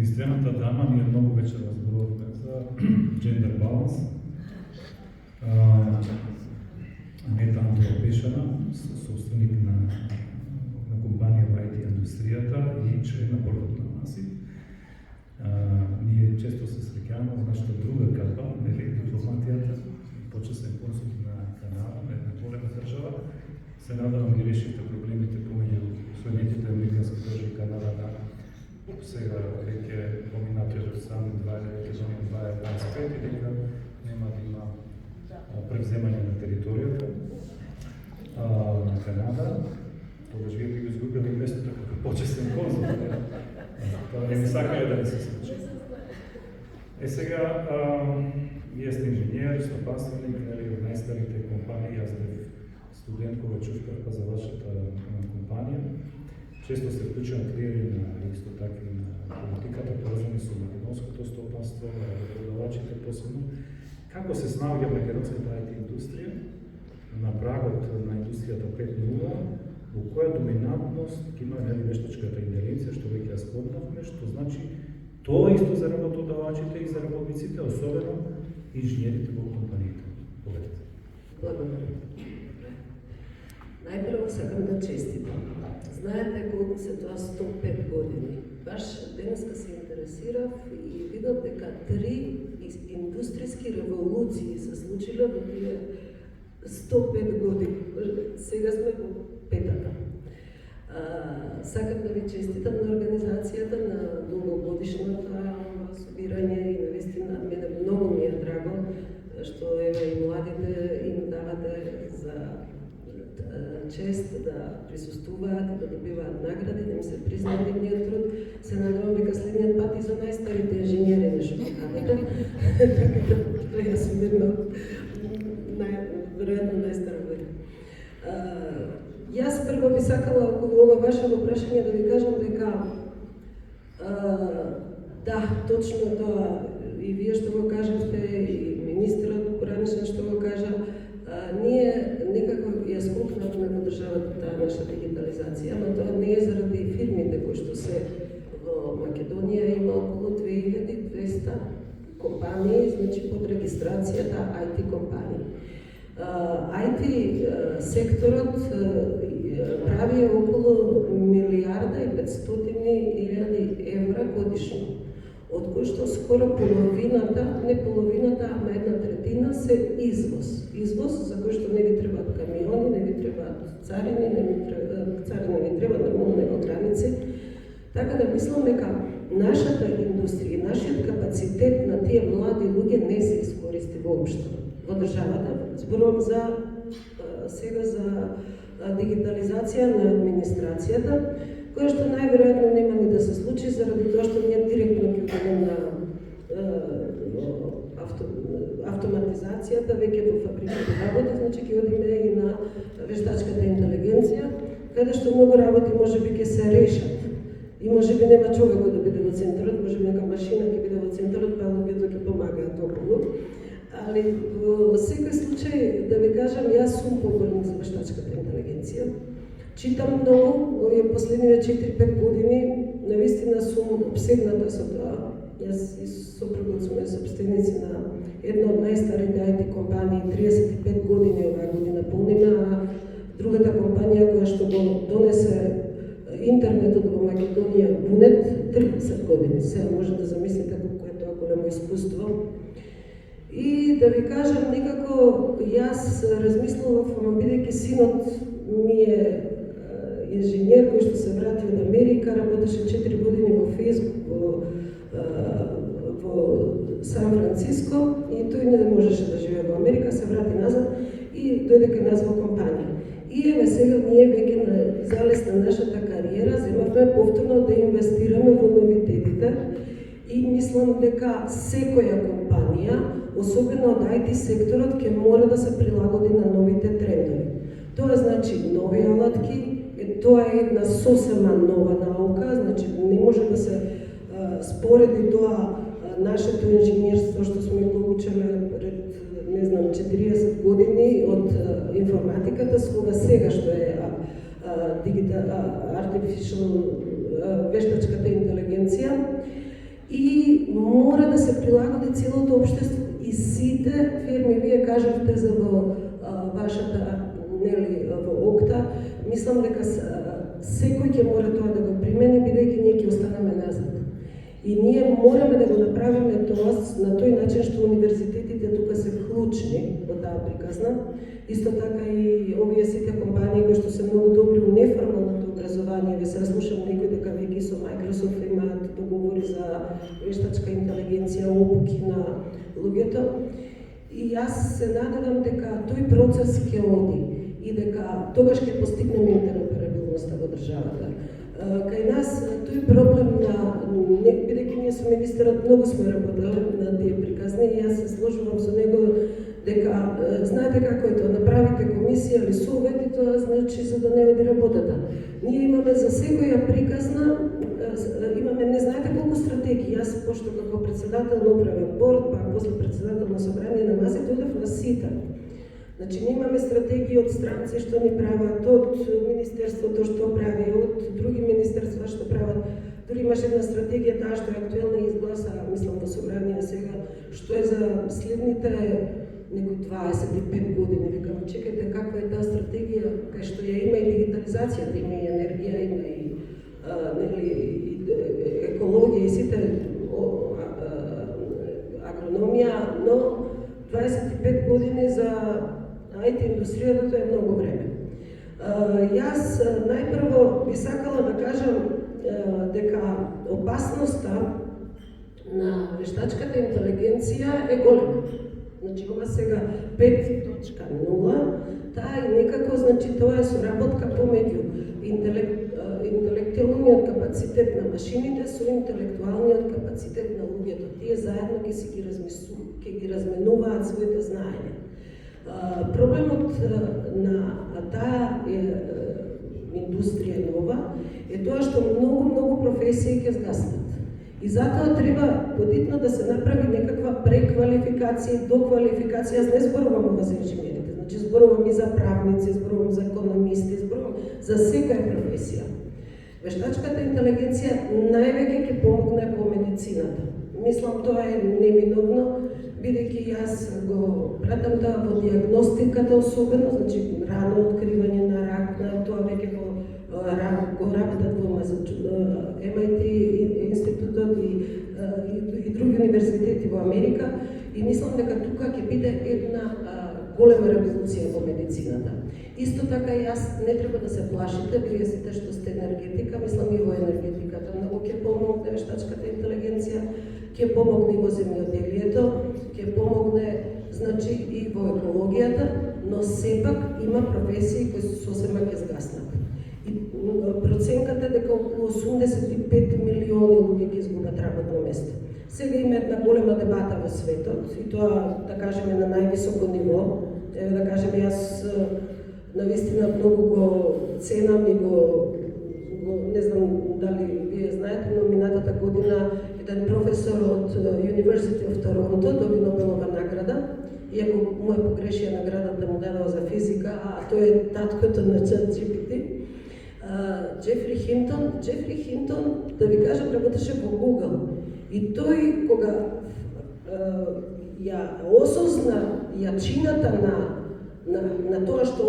единствената дама, ние многу вече разборувавме за джендер баланс. Анета Антова Пешана, собственик на компанија во IT индустријата и член на бордот на МАСИ. Ние често се среќаваме во нашата друга капа, нели, дипломатијата, почесен консул на Канада, на една голема држава. Се надевам ги решите проблемите помеѓу Соединетите американски држави и Канада на сега веќе поминати од сами 2025 и дека нема да има превземање на територијата на Канада. Тогаш вие би го изгубили местото како почесен конзул. Тоа не ми сакале да не се случи. Сега, вие сте инженер, стопанственик, нели, од најстарите компании, јас бев студент кога чувствав за вашата компанија. Често се вклучувам креири на исто така и на политиката, поврзани со македонското стопанство, продавачите посебно. Како се снаоѓа македонската IT индустрија на прагот на индустријата 5.0, во која доминантност има вештачката интелигенција, што веќе ја спомнавме, што значи тоа исто за работодавачите и за работниците, особено инженерите во компаниите. Поведете. Благодарам. Најпрво сакам да честитам. Знаете колку се тоа 105 години. Баш денеска се интересирав и видов дека 3 индустријски револуции се случиле во тие 105 години. Сега сме во петата. Сакам да ви честитам на организацијата на долгогодишната собирање и навистина мене многу ми е драго што еве и младите им давате за чест да присуствуваат и да добиваат награди, да им се признае нивниот труд. Се надевам дека следниот пат и за најстарите инженери нешто покажете. Така да јас сум една веројатно најстара година. Јас прво би сакала околу ова ваше прашање да ви кажам дека да, точно тоа и вие што го кажавте и министрот поранешен што го кажа, ние некако ја скокнавме во државата таа наша дигитализација, но тоа не е заради фирмите кои што се во Македонија има околу 2200 компании, значи под регистрацијата IT компании. IT секторот прави околу 1.500.000.000 евра годишно, од кои што скоро половината, не половината, ама 1/3 се извоз. Извоз за кој што не ви требаат камиони, не ви требаат царини, царини ви треба нормално него граници. Така да мислам дека нашата индустрија, нашиот капацитет на тие млади луѓе не се искористи воопшто во државата. Зборувам за сега за дигитализација на администрацијата, која што најверојатно нема ни да се случи заради тоа што ние директно ќе одиме на автоматизацијата, веќе во фабриките работи, значи ќе одиме и на вештачката интелигенција, каде што многу работи можеби ќе се решат. И можеби нема човекот да биде во центарот, можеби нека машина ќе биде во центарот, па луѓето ќе помагаат околу. Али во секој случај, да ви кажам, јас сум поборник за вештачката интелигенција. Читам многу, овие последниве 4-5 години, навистина сум обседната со тоа. Јас и сопругот сме собственици на една од најстарите IT компании, 35 години оваа година полниме, а другата компанија која што го донесе интернетот во Македонија, Бунет, 30 години. Сега може да замислите колко е тоа големо искуство. И да ви кажам, некако јас размислував, бидејќи синот ми е инженер кој што се врати од Америка, работеше 4 години во Facebook во Сан Франциско и тој не можеше да живее во Америка, се врати назад и дојде кај нас во компанија. И еве сега ние веќе на залез на нашата кариера земавме повторно да инвестираме во новитетите и мислам дека секоја компанија, особено од IT секторот, ќе мора да се прилагоди на новите трендови. Тоа значи нови алатки, тоа е една сосема нова наука, значи не може да се спореди тоа нашето инженерство што сме го учеле пред, не знам, 40 години од информатиката, со сега што е artificial вештачката интелигенција. и мора да се прилагоди целото општество и сите фирми. Вие кажавте за во вашата, нели, во ОКТА, мислам дека секој ќе мора тоа да го примени, бидејќи ние ќе останеме назад. И ние мораме да го направиме тоа на тој начин што универзитетите тука се вклучени во таа приказна. Исто така и овие сите компании кои што се многу добри у неформалното образование, ве се слушам некои дека веќе со Microsoft имаат договори за вештачка интелигенција, обуки на луѓето. И јас се надевам дека тој процес ќе оди и дека тогаш ќе постигнеме интероперабилноста во државата. Кај нас тој проблем бидејќи ние со министерот многу сме работеле на тие приказни и јас се сложувам со него дека знаете како е тоа, направите комисија или совет и тоа значи за да не оди работата. Ние имаме за секоја приказна, имаме не знаете колку стратегии. Јас пошто како председател на управен борд, па после председател на собрание на масите, одев на сита. Значи, ние имаме стратегии од странци што ни прават, од министерството што прави, од други министерства што прават. Дори имаше една стратегија, таа што е актуелна и изгласа, мислам, во собрание сега, што е за следните некои 25 години. Викам, чекайте, каква е таа стратегија, кај што ја има и дигитализацијата, има и енергија, има и, и екологија и сите агрономија, но 25 години за IT индустријата тоа е многу време. Јас најпрво би сакала да кажам дека опасноста на вештачката интелигенција е голема. Значи, ова сега 5.0, таа е некако, значи, тоа е соработка помеѓу интелектуалниот капацитет на машините со интелектуалниот капацитет на луѓето. Тие заедно ќе ги разменуваат своите знаења. Проблемот на таа индустрија нова е тоа што многу професии ќе згаснат. И затоа треба подитно да се направи некаква преквалификација, доквалификација. Јас не зборувам ова за инженерите, значи зборувам и за правници, зборувам за економисти, зборувам за секоја професија. Вештачката интелигенција највеќе ќе помогне по медицината. Мислам, тоа е неминовно, бидејќи јас го пратам тоа во диагностиката особено, значи рано откривање на рак, на тоа веќе го работат во MIT институтот и други универзитети во Америка и мислам дека тука ќе биде една голема револуција во медицината. Исто така и јас не треба да се плашите, вие сите што сте енергетика, мислам и во енергетиката многу ќе помогне вештачката интелигенција, ќе помогне и во земјоделието, ќе помогне значи и во екологијата, но сепак има професии кои сосема ќе згаснат. И проценката е дека околу 85 милиони луѓе ќе изгубат работно место. Сега има една голема дебата во светот и тоа, да кажеме, на највисоко ниво. Да кажеме, јас навистина многу го ценам и го не знам дали вие знаете, но минатата година еден професор од University of Toronto доби Нобелова награда, иако му е погрешија наградата му дадала за физика, а тој е таткото на ChatGPT. Джефри Хинтон, да ви кажам, работеше во Google. И тој, кога ја осозна јачината на тоа што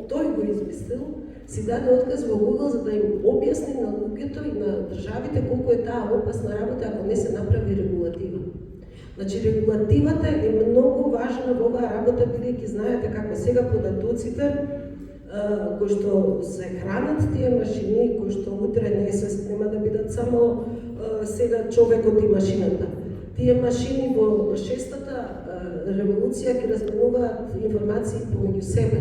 тој го измислил, си даде отказ во Google за да им објасни на луѓето и на државите колку е таа опасна работа ако не се направи регулатива. Значи, регулативата е многу важна во оваа работа, бидејќи знаете како сега податоците кои што се хранат тие машини, кои што утре нема да бидат само сега човекот и машината. Тие машини во шестата револуција ќе разменуваат информации помеѓу себе.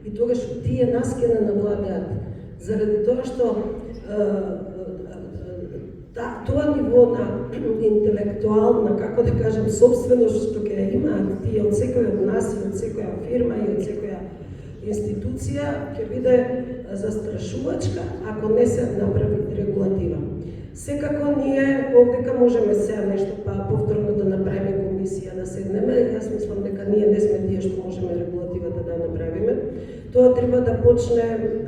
И тогаш тие нас ќе не навладеат. Заради тоа што тоа ниво на интелектуална, како да кажем, собственост што ќе имаат тие од секој од нас и од секоја фирма и од секоја институција ќе биде застрашувачка ако не се направи регулатива. Секако ние овдека можеме сега нешто повторно да направиме комисија, да седнеме. Јас мислам дека ние не сме тие што можеме регулативата да направиме. Тоа треба да почне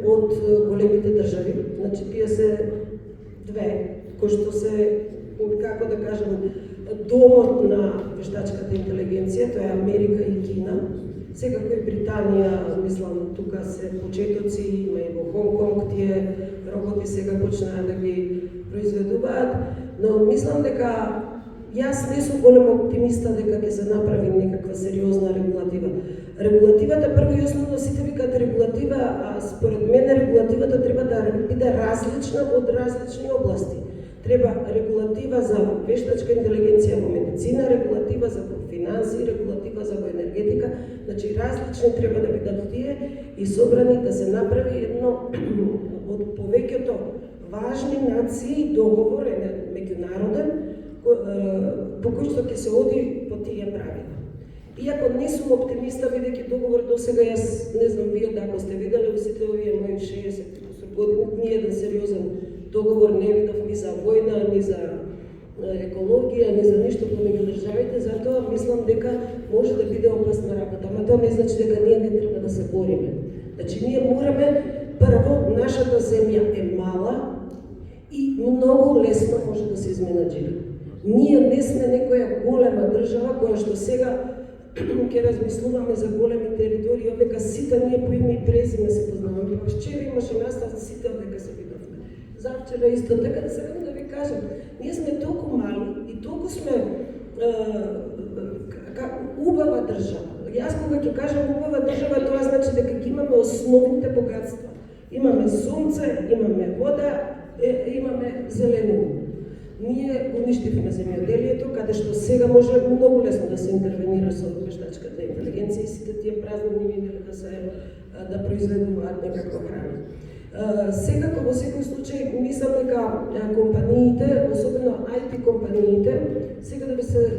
од големите држави. Значи, тие се две, кои што се како да кажам, домот на вештачката интелигенција, тоа е Америка и Кина. Секако и Британија, мислам, тука се почетоци, има и во Хонг Конг тие роботи сега почнаа да ги произведуваат, но мислам дека јас не сум голем оптимиста дека ќе се направи некаква сериозна регулатива. Регулативата прво и основно сите викаат регулатива, а според мене регулативата треба да биде различна од различни области. Треба регулатива за вештачка интелигенција во медицина, регулатива за финанси, регулатива за енергетика, значи различни треба да бидат тие и собрани да се направи едно од повеќето важни нации договор, меѓународен, по кој што ќе се оди по тие правила. Иако не сум оптимиста, бидејќи договор до сега, јас не знам вие дако сте виделе, сите овие мои 60 години, ни еден сериозен договор не видов ни за војна, ни за екологија, ни за ништо помеѓу државите, затоа мислам дека може да биде опасна работа, ама тоа не значи дека ние не треба да се бориме. Значи ние мораме, прво, нашата земја е мала и многу лесно може да се изменаџира. Ние не сме некоја голема држава која што сега ќе размислуваме за големи територии, одека сите ние по име и презиме се познаваме. Вчера имаше настав сите одека се видовме. Завчера исто така, да сакам да ви кажам, ние сме толку мали и толку сме убава држава. Јас кога ќе кажам убава држава, тоа значи дека ги имаме основните богатства. Имаме сонце, имаме вода, имаме зеленина. Ние уништивме земјоделието, каде што сега може многу лесно да се интервенира со вештачката интелигенција и сите тие празни нивини да произведуваат некаква храна. Секако во секој случај мислам дека компаниите, особено IT компаниите, сега да би се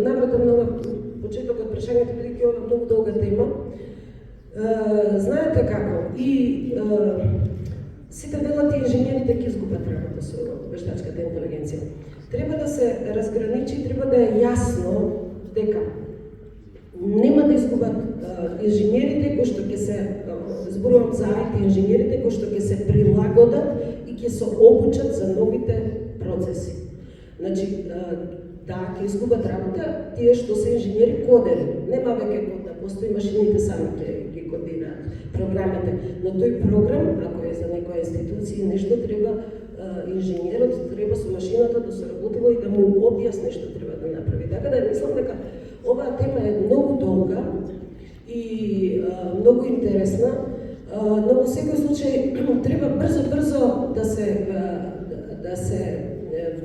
навратам на почетокот прашањето, бидејќи ова многу долга тема. Знаете како, и сите велат и инженерите ќе изгубат работа со вештачката интелигенција. Треба да се разграничи, треба да е јасно дека нема да изгубат инженерите кои што ќе се, зборувам за IT инженерите кои што ќе се прилагодат и ќе се обучат за новите процеси. Значи, да, ќе изгубат работа тие што се инженери кодери. Нема веќе код да постои, машините сами ќе ги кодираат програмите, но тој програм, ако е за некоја институција нешто, треба инженерот треба со машината да се работува и да му објасни што треба да направи. Така да мислам дека оваа тема е многу долга и многу интересна, но во секој случај треба брзо да се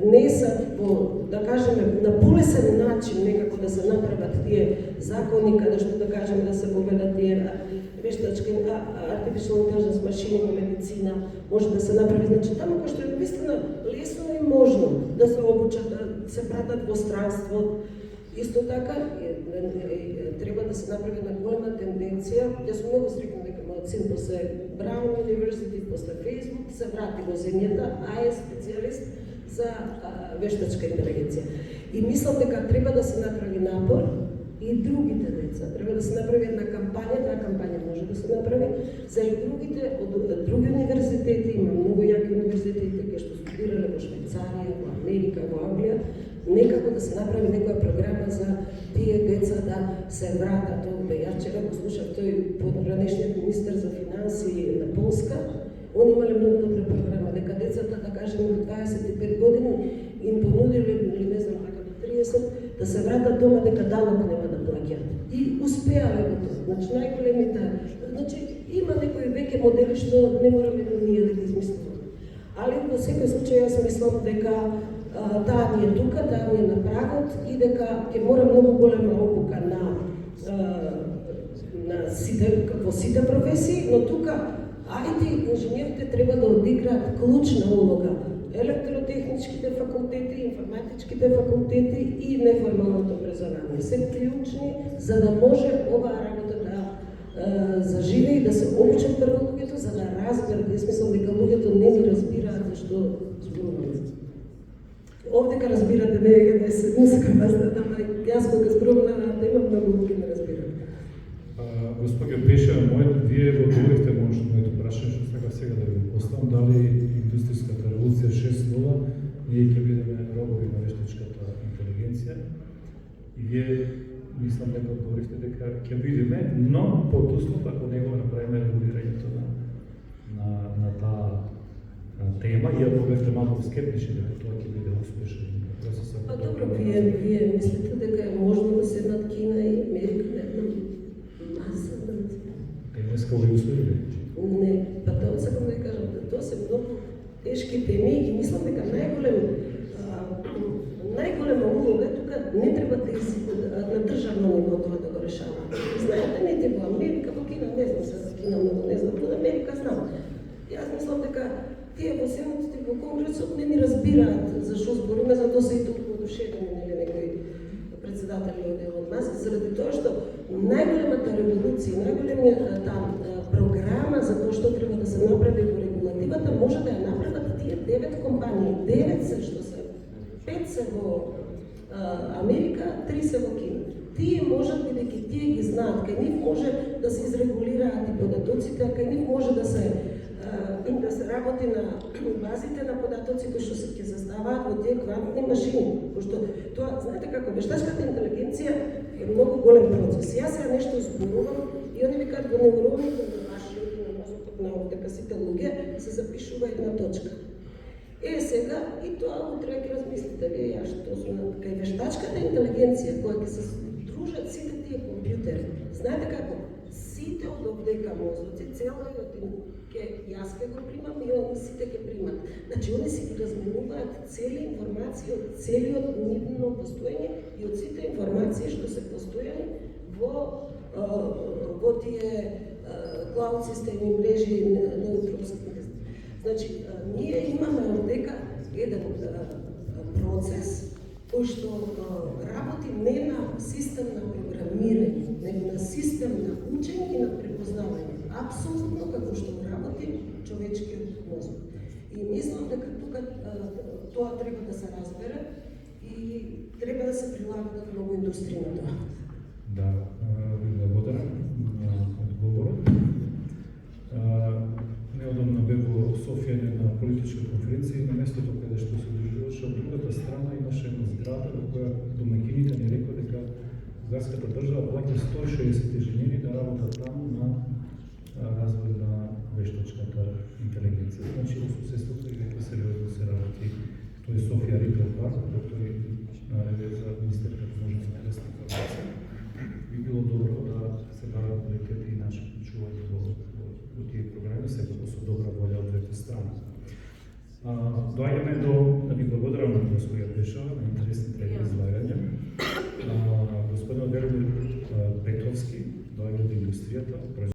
внесат во, да кажеме, на полесен начин некако да се направат тие закони, каде што да кажеме да се воведат тие вештачки, артифицијална интелигенција машини во медицина, може да се направи, значи таму кој што е вистина лесно и можно да се обучат, да се пратат во странство. Исто така треба да се направи една голема тенденција. Јас сум многу среќна дека мојот син после Браун универзитет, после Facebook се врати во земјата, а е специјалист за вештачка интелигенција. И мислам дека треба да се направи напор и другите деца. Треба да се направи една кампања, таа кампања може да се направи за и другите од други универзитети, има многу јаки универзитети кои што студирале во Швајцарија, во Америка, во Англија, некако да се направи некоја програма за тие деца да се вратат овде. Јас вчера го слушав тој подранешниот министер за финанси на Полска. Они имале многу добра програма, дека децата, да кажем, до 25 години им понудиле, или не знам така, до 30, да се вратат дома, дека данок нема да плаќат. И успеале во тоа. Значи, најголемите, значи, има некои веќе модели што не мораме ние да ги измислуваме. Али во секој случај јас мислам дека таа ни е тука, таа ни е на прагот и дека ќе мора многу голема обука на сите, во сите професии, но тука IT инженерите треба да одиграат клучна улога. Електротехничките факултети, информатичките факултети и неформалното образование се клучни за да може оваа работа да заживе и да се обучат прво луѓето, за да разберат. Јас мислам дека луѓето не ни разбираат зашто зборуваме. Овдека разбирате, не сакам вас да дам, јас кога зборувам на тема, многу луѓе не разбираат. Господја Пеша, вие го одговоривте моето прашање што сакав сега да ви поставам, дали индустријската револуција 6.0 ние ќе бидеме робови на вештачката интелигенција и вие мислам дека одговоривте дека ќе бидеме, но под услов ако не го направиме регулирањето на таа тема, иако бевте малку скептични дека тоа ќе биде успешен процес. Па добро, вие мислите дека е можно да седнат Кина и Америка на една маса? Денеска овие услови? Не, па тоа сакам да ви кажам, тоа се многу тешки теми и мислам дека најголема улога тука не треба да на државно ниво тоа да го решава. Знаете, не во Америка, во Кина, не знам се за Кина, многу не знам, во Америка знам. Јас мислам дека тие во Сенатот и во Конгресот не ни разбираат за што збориме, затоа се и толку одушевени, нели, некои председатели од Елон Маск, заради тоа што најголемата револуција, најголемата програма за тоа што треба да се направи во регулативата може да ја направат тие 9 компании. 9 се што се. 5 се во Америка, 3 се во Кина. Тие можат, бидејќи тие ги знаат, кај нив може да се изрегулираат и податоците, а кај нив може да се работи на базите на податоци кои што се ќе заставаат во тие квантни машини. Пошто тоа, знаете како, вештачката интелигенција е многу голем процес. Јас сега нешто зборувам и они викаат во невроните на нашиот и на мозокот на овде сите луѓе се запишува една точка. Сега и тоа утре ќе размислите вие ја што сум кај вештачката интелигенција која ќе се дружат сите тие компјутери. Знаете како? Сите од овдека мозоци, целиот јас ќе го примам и они сите ќе примат. Значи, они си ги разменуваат цели информации од целиот нивно постоење и од сите информации што се постојани во тие клауд системи, мрежи, неутропски. Значи, ние имаме овдека еден процес кој што работи не на систем на програмирање, него на систем на учење и на препознавање. Апсолутно како што работи човечкиот мозок. И мислам дека тука тоа треба да се разбере и треба да се прилагат многу индустрија на тоа. Да, ви благодарам на одговорот. Неодамна бев во Софија на политичка конференција и на местото каде што се одржуваше од другата страна имаше една зграда во која домаќините ни рекоа дека бугарската држава плаќа 160 инженери да работат таму на развој на вештачката интелигенција. Значи, во соседството и веќе сериозно се работи. Тоа е Софија Ритейл Парк, доктор наведе за министерка може да интересна информација. Би било добро да се барат квалитет и наше вклучување во тие програми, секако со добра волја од двете страни. Доаѓаме до да ви благодарам на господија Пешова на интересните излагања. Господин Веројур Петровски доаѓа од индустријата,